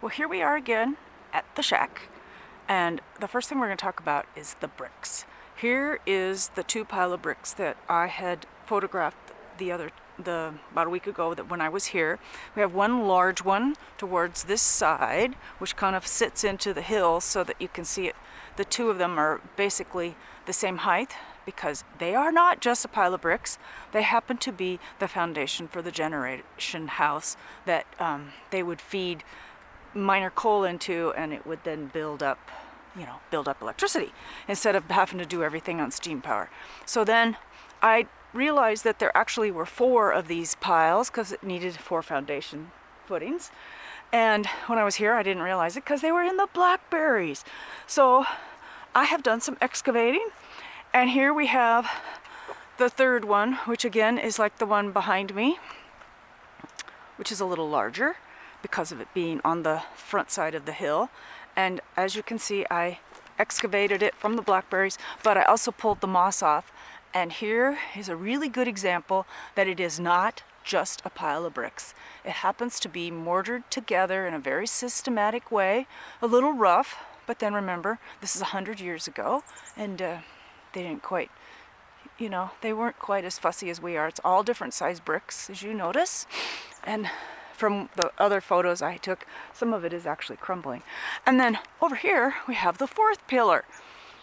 Well, here we are again at the shack, and the first thing we're going to talk about is the bricks. Here is the two pile of bricks that I had photographed about a week ago that when I was here. We have one large one towards this side, which kind of sits into the hill so that you can see it. The two of them are basically the same height because they are not just a pile of bricks. They happen to be the foundation for the generation house that they would feed miner coal into, and it would then build up electricity instead of having to do everything on steam power. So then I realized that there actually were 4 of these piles because it needed 4 foundation footings. And when I was here, I didn't realize it because they were in the blackberries. So I have done some excavating, and here we have the third one, which again is like the one behind me, which is a little larger because of it being on the front side of the hill. And as you can see, I excavated it from the blackberries, but I also pulled the moss off. And here is a really good example that it is not just a pile of bricks. It happens to be mortared together in a very systematic way, a little rough, but then remember, this is 100 years ago, and they didn't quite, they weren't quite as fussy as we are. It's all different size bricks, as you notice. And from the other photos I took, some of it is actually crumbling. And then over here, we have the 4th pillar,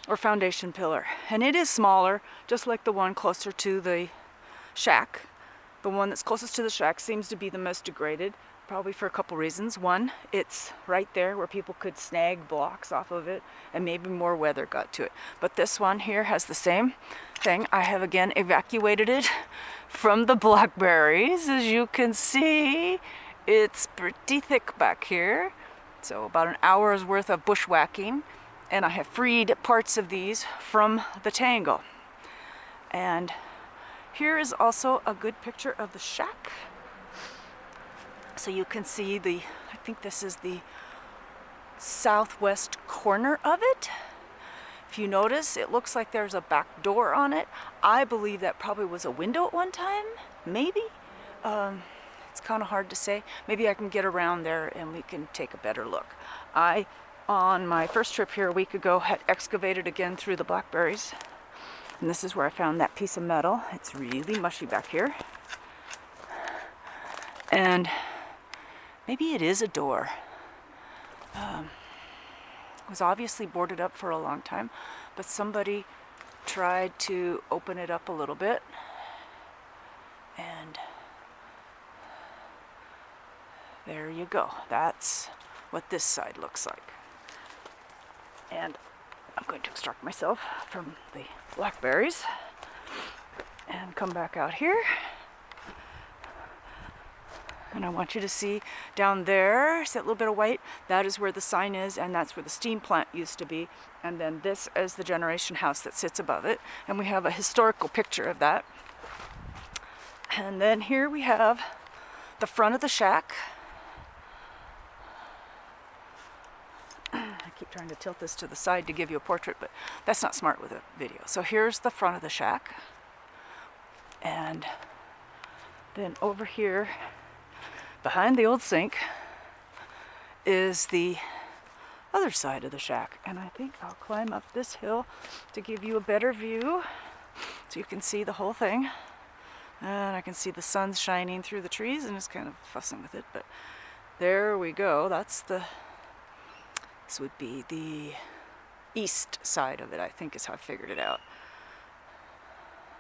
or foundation pillar. And it is smaller, just like the one closer to the shack. The one that's closest to the shack seems to be the most degraded, probably for a couple reasons. One, it's right there where people could snag blocks off of it, and maybe more weather got to it. But this one here has the same thing. I have again evacuated it from the blackberries. As you can see, it's pretty thick back here. So about an hour's worth of bushwhacking, and I have freed parts of these from the tangle. And here is also a good picture of the shack. So you can see I think this is the southwest corner of it. If you notice, it looks like there's a back door on it. I believe that probably was a window at one time, maybe. It's kind of hard to say. Maybe I can get around there and we can take a better look. I, on my first trip here a week ago, had excavated again through the blackberries. And this is where I found that piece of metal. It's really mushy back here. And maybe it is a door. It was obviously boarded up for a long time, but somebody tried to open it up a little bit. And there you go. That's what this side looks like. And I'm going to extract myself from the blackberries and come back out here. And I want you to see down there, see that little bit of white? That is where the sign is, and that's where the steam plant used to be. And then this is the generation house that sits above it. And we have a historical picture of that. And then here we have the front of the shack. I keep trying to tilt this to the side to give you a portrait, but that's not smart with a video. So here's the front of the shack. And then over here, behind the old sink, is the other side of the shack. And I think I'll climb up this hill to give you a better view so you can see the whole thing. And I can see the sun shining through the trees, and it's kind of fussing with it, but there we go. This would be the east side of it, I think is how I figured it out.